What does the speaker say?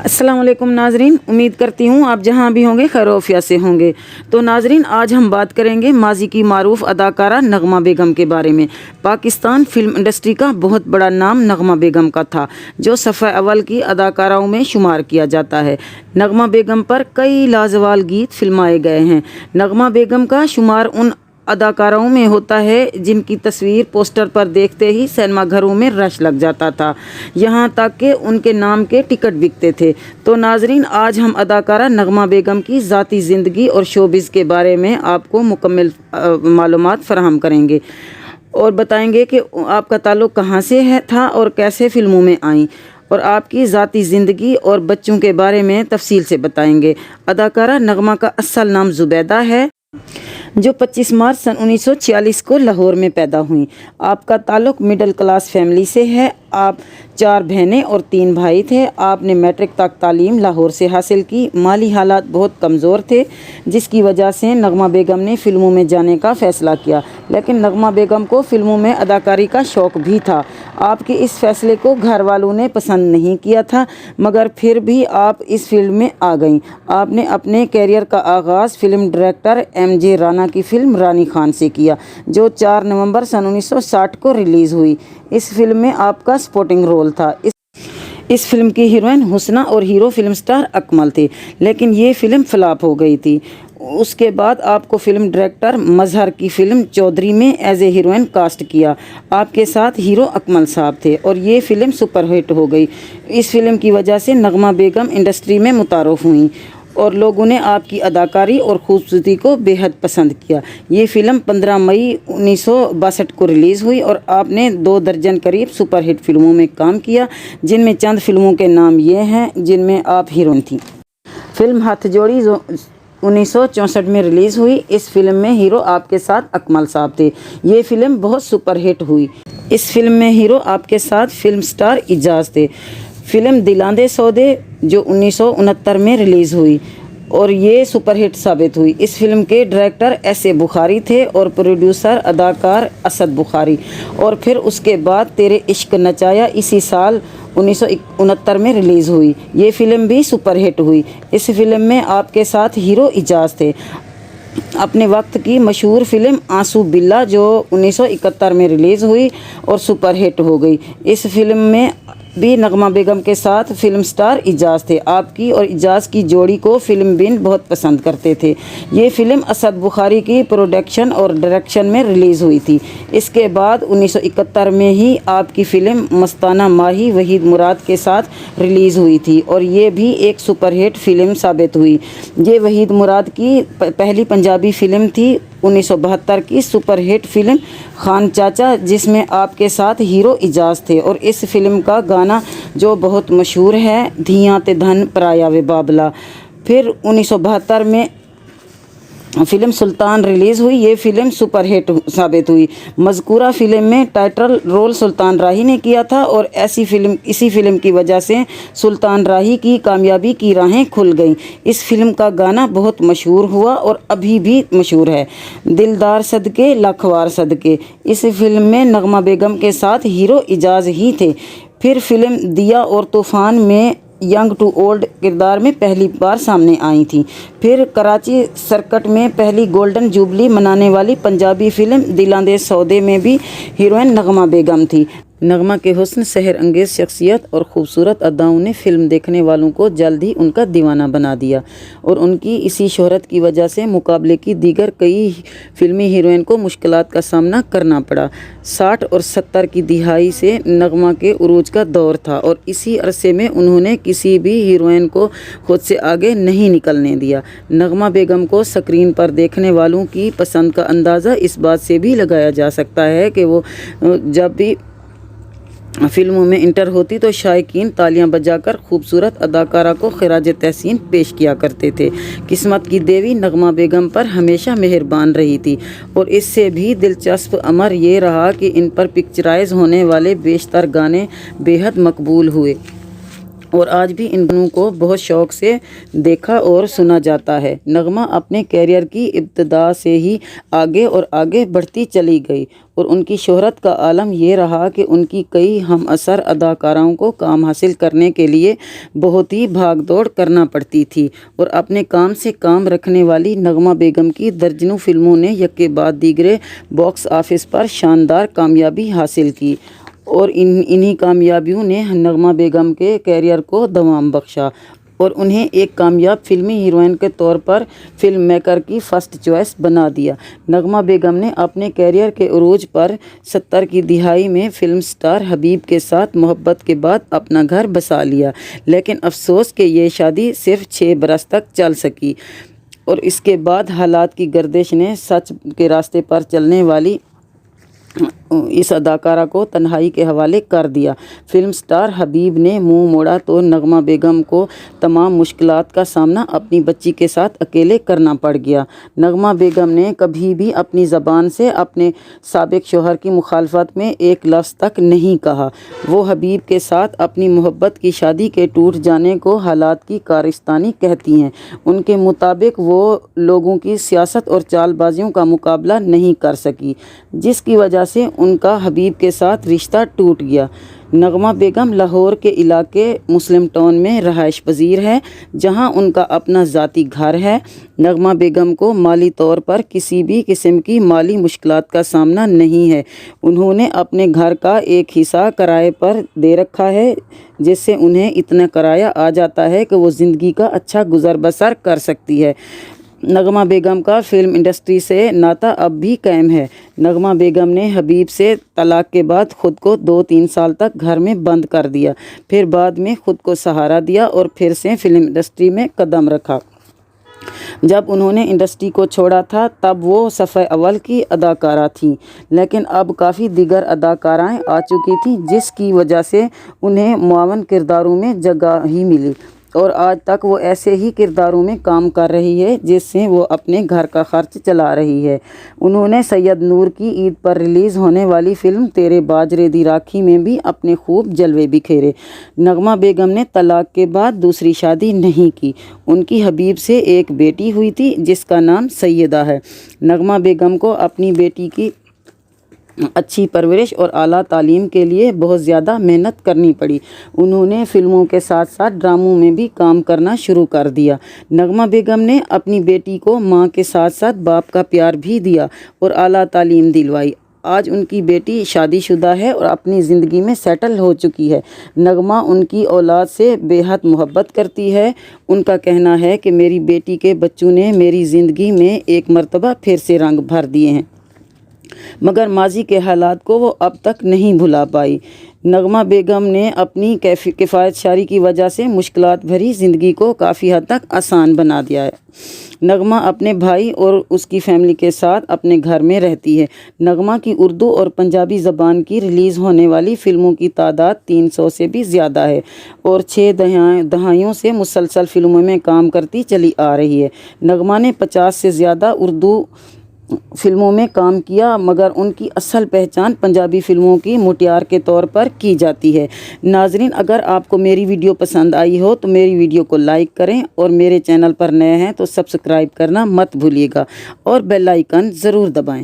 अस्सलाम वालेकुम नाजरीन, उम्मीद करती हूँ आप जहाँ भी होंगे खैर से होंगे। तो नाजरीन, आज हम बात करेंगे माजी की मारूफ अदाकारा नगमा बेगम के बारे में। पाकिस्तान फिल्म इंडस्ट्री का बहुत बड़ा नाम नगमा बेगम का था, जो सफ़े अव्वल की अदाकाराओं में शुमार किया जाता है। नगमा बेगम पर कई लाजवाब गीत फिल्माए गए हैं। नगमा बेगम का शुमार उन अदाकाराओं में होता है जिनकी तस्वीर पोस्टर पर देखते ही सिनेमा घरों में रश लग जाता था, यहाँ तक कि उनके नाम के टिकट बिकते थे। तो नाजरीन, आज हम अदाकारा नगमा बेगम की ज़ाती ज़िंदगी और शोबिज़ के बारे में आपको मुकम्मल मालूमात फराहम करेंगे और बताएंगे कि आपका ताल्लुक़ कहाँ से था और कैसे फ़िल्मों में आईं, और आपकी ज़ाती ज़िंदगी और बच्चों के बारे में तफसील से बताएंगे। अदाकारा नगमा का असल नाम ज़ुबैदा है, जो 25 मार्च सन 1946 को लाहौर में पैदा हुई। आपका ताल्लुक़ मिडिल क्लास फैमिली से है। आप 4 बहनें और 3 भाई थे। आपने मैट्रिक तक तालीम लाहौर से हासिल की। माली हालात बहुत कमज़ोर थे, जिसकी वजह से नगमा बेगम ने फ़िल्मों में जाने का फ़ैसला किया, लेकिन नगमा बेगम को फ़िल्मों में अदाकारी का शौक़ भी था। आपके इस फ़ैसले को घर वालों ने पसंद नहीं किया था, मगर फिर भी आप इस फील्ड में आ गईं। आपने अपने कैरियर का आगाज़ फ़िल्म डायरेक्टर MJ राना की फ़िल्म रानी खान से किया, जो 4 नवंबर सन 1960 को रिलीज़ हुई। इस फिल्म में आपका सपोर्टिंग रोल था। इस फिल्म की हीरोइन हुस्ना और हीरो फिल्म स्टार अकमल थे, लेकिन ये फ़िल्म फ्लॉप हो गई थी। उसके बाद आपको फ़िल्म डायरेक्टर मजहर की फ़िल्म चौधरी में एज ए हीरोइन कास्ट किया। आपके साथ हीरो अकमल साहब थे और ये फ़िल्म सुपरहिट हो गई। इस फिल्म की वजह से नगमा बेगम इंडस्ट्री में मुतारुफ हुई और लोगों ने आपकी अदाकारी और खूबसूरती को बेहद पसंद किया। ये फ़िल्म 15 मई 1962 को रिलीज़ हुई और आपने 2 दर्जन करीब सुपरहिट फिल्मों में काम किया, जिनमें चंद फिल्मों के नाम ये हैं जिनमें आप हीरोइन थीं। फ़िल्म हाथ जोड़ी 1964 में रिलीज़ हुई। इस फिल्म में हीरो आपके साथ अकमल साहब थे। ये फ़िल्म बहुत सुपरहिट हुई। इस फिल्म में हीरो आपके साथ फिल्म स्टार इजाज़ थे। फ़िल्म दिलांदे सौदे जो 1969 में रिलीज़ हुई और ये सुपरहिट साबित हुई। इस फिल्म के डायरेक्टर S.A. बुखारी थे और प्रोड्यूसर अदाकार असद बुखारी। और फिर उसके बाद तेरे इश्क नचाया इसी साल 1969 में रिलीज़ हुई। ये फ़िल्म भी सुपरहिट हुई। इस फिल्म में आपके साथ हीरो इजाज़ थे। अपने वक्त की मशहूर फ़िल्म आंसू बिल्ला जो 1971 में रिलीज़ हुई और सुपरहिट हो गई। इस फिल्म में भी नगमा बेगम के साथ फिल्म स्टार इजाज़ थे। आपकी और इजाज़ की जोड़ी को फिल्म बिन बहुत पसंद करते थे। ये फ़िल्म असद बुखारी की प्रोडक्शन और डायरेक्शन में रिलीज़ हुई थी। इसके बाद 1971 में ही आपकी फ़िल्म मस्ताना माही वहीद मुराद के साथ रिलीज़ हुई थी और ये भी एक सुपरहिट फ़िल्म साबित हुई। ये वहीद मुराद की पहली पंजाबी फ़िल्म थी। 1972 की सुपरहिट फिल्म खान चाचा, जिसमें आपके साथ हीरो इजाज़ थे, और इस फिल्म का गाना जो बहुत मशहूर है, धियां ते धन पराया वे बाबला। फिर 1972 में फ़िल्म सुल्तान रिलीज़ हुई। ये फ़िल्म सुपरहिट साबित हुई। मज़कूरा फ़िल्म में टाइटल रोल सुल्तान राही ने किया था और इसी फ़िल्म की वजह से सुल्तान राही की कामयाबी की राहें खुल गईं। इस फ़िल्म का गाना बहुत मशहूर हुआ और अभी भी मशहूर है, दिलदार सदके लखवार सदके। इस फिल्म में नगमा बेगम के साथ हीरो इजाज़ ही थे। फिर फ़िल्म दिया और तूफ़ान में यंग टू ओल्ड किरदार में पहली बार सामने आई थी। फिर कराची सर्किट में पहली गोल्डन जुबली मनाने वाली पंजाबी फ़िल्म दिलांदे सौदे में भी हीरोइन नगमा बेगम थी। नगमा के हुस्न, सहर अंगेज़ शख्सियत और ख़ूबसूरत अदाओं ने फ़िल्म देखने वालों को जल्द ही उनका दीवाना बना दिया और उनकी इसी शोहरत की वजह से मुकाबले की दीगर कई फ़िल्मी हीरोइन को मुश्किलात का सामना करना पड़ा। 60 और 70 की दिहाई से नगमा के उरूज का दौर था और इसी अरसे में उन्होंने किसी भी हीरोइन को खुद से आगे नहीं निकलने दिया। नगमा बेगम को स्क्रीन पर देखने वालों की पसंद का अंदाज़ा इस बात से भी लगाया जा सकता है कि वो जब भी फ़िल्मों में इंटर होती तो शायकीन तालियां बजाकर खूबसूरत अदाकारा को खिराज तहसीन पेश किया करते थे। किस्मत की देवी नगमा बेगम पर हमेशा मेहरबान रही थी और इससे भी दिलचस्प अमर ये रहा कि इन पर पिक्चराइज होने वाले बेशतर गाने बेहद मकबूल हुए اور آج بھی ان گانوں کو بہت شوق سے دیکھا اور سنا جاتا ہے۔ نغمہ اپنے کیریئر کی ابتدا سے ہی آگے اور آگے بڑھتی چلی گئی اور ان کی شہرت کا عالم یہ رہا کہ ان کی کئی ہم عصر اداکاراؤں کو کام حاصل کرنے کے لیے بہت ہی بھاگ دوڑ کرنا پڑتی تھی، اور اپنے کام سے کام رکھنے والی نغمہ بیگم کی درجنوں فلموں نے یکے بعد دیگرے باکس آفس پر شاندار کامیابی حاصل کی، اور انہی کامیابیوں نے نغمہ بیگم کے کیریئر کو دوام بخشا اور انہیں ایک کامیاب فلمی ہیروئن کے طور پر فلم میکر کی فرسٹ چوائس بنا دیا۔ نغمہ بیگم نے اپنے کیریئر کے عروج پر 70 کی دہائی میں فلم سٹار حبیب کے ساتھ محبت کے بعد اپنا گھر بسا لیا، لیکن افسوس کہ یہ شادی صرف 6 برس تک چل سکی، اور اس کے بعد حالات کی گردش نے سچ کے راستے پر چلنے والی اس اداکارہ کو تنہائی کے حوالے کر دیا۔ فلم سٹار حبیب نے منہ موڑا تو نغمہ بیگم کو تمام مشکلات کا سامنا اپنی بچی کے ساتھ اکیلے کرنا پڑ گیا۔ نغمہ بیگم نے کبھی بھی اپنی زبان سے اپنے سابق شوہر کی مخالفت میں ایک لفظ تک نہیں کہا۔ وہ حبیب کے ساتھ اپنی محبت کی شادی کے ٹوٹ جانے کو حالات کی کارستانی کہتی ہیں۔ ان کے مطابق وہ لوگوں کی سیاست اور چال بازیوں کا مقابلہ نہیں کر سکی، جس کی وجہ سے ان کا حبیب کے ساتھ رشتہ ٹوٹ گیا۔ نغمہ بیگم لاہور کے علاقے مسلم ٹاؤن میں رہائش پذیر ہے، جہاں ان کا اپنا ذاتی گھر ہے۔ نغمہ بیگم کو مالی طور پر کسی بھی قسم کی مالی مشکلات کا سامنا نہیں ہے۔ انہوں نے اپنے گھر کا ایک حصہ کرائے پر دے رکھا ہے، جس سے انہیں اتنا کرایہ آ جاتا ہے کہ وہ زندگی کا اچھا گزر بسر کر سکتی ہے۔ نغمہ بیگم کا فلم انڈسٹری سے ناطہ اب بھی قائم ہے۔ نغمہ بیگم نے حبیب سے طلاق کے بعد خود کو 2-3 سال تک گھر میں بند کر دیا، پھر بعد میں خود کو سہارا دیا اور پھر سے فلم انڈسٹری میں قدم رکھا۔ جب انہوں نے انڈسٹری کو چھوڑا تھا تب وہ صفحہ اول کی اداکارہ تھیں، لیکن اب کافی دیگر اداکارائیں آ چکی تھیں، جس کی وجہ سے انہیں معاون کرداروں میں جگہ ہی ملی، اور آج تک وہ ایسے ہی کرداروں میں کام کر رہی ہے جس سے وہ اپنے گھر کا خرچ چلا رہی ہے۔ انہوں نے سید نور کی عید پر ریلیز ہونے والی فلم تیرے باجرے دی راکھی میں بھی اپنے خوب جلوے بکھیرے۔ نغمہ بیگم نے طلاق کے بعد دوسری شادی نہیں کی۔ ان کی حبیب سے ایک بیٹی ہوئی تھی جس کا نام سیدہ ہے۔ نغمہ بیگم کو اپنی بیٹی کی اچھی پرورش اور اعلیٰ تعلیم کے لیے بہت زیادہ محنت کرنی پڑی۔ انہوں نے فلموں کے ساتھ ساتھ ڈراموں میں بھی کام کرنا شروع کر دیا۔ نغمہ بیگم نے اپنی بیٹی کو ماں کے ساتھ ساتھ باپ کا پیار بھی دیا اور اعلیٰ تعلیم دلوائی۔ آج ان کی بیٹی شادی شدہ ہے اور اپنی زندگی میں سیٹل ہو چکی ہے۔ نغمہ ان کی اولاد سے بے حد محبت کرتی ہے۔ ان کا کہنا ہے کہ میری بیٹی کے بچوں نے میری زندگی میں ایک مرتبہ پھر سے رنگ بھر دیے ہیں، مگر ماضی کے حالات کو وہ اب تک نہیں بھلا پائی۔ نغمہ بیگم نے اپنی کفایت شاری کی وجہ سے مشکلات بھری زندگی کو کافی حد تک آسان بنا دیا ہے۔ نغمہ اپنے بھائی اور اس کی فیملی کے ساتھ اپنے گھر میں رہتی ہے۔ نغمہ کی اردو اور پنجابی زبان کی ریلیز ہونے والی فلموں کی تعداد 300 سے بھی زیادہ ہے اور 6 دہائیوں سے مسلسل فلموں میں کام کرتی چلی آ رہی ہے۔ نغمہ نے 50 سے زیادہ اردو فلموں میں کام کیا، مگر ان کی اصل پہچان پنجابی فلموں کی مٹیار کے طور پر کی جاتی ہے۔ ناظرین، اگر آپ کو میری ویڈیو پسند آئی ہو تو میری ویڈیو کو لائک کریں، اور میرے چینل پر نئے ہیں تو سبسکرائب کرنا مت بھولیے گا اور بیل آئیکن ضرور دبائیں۔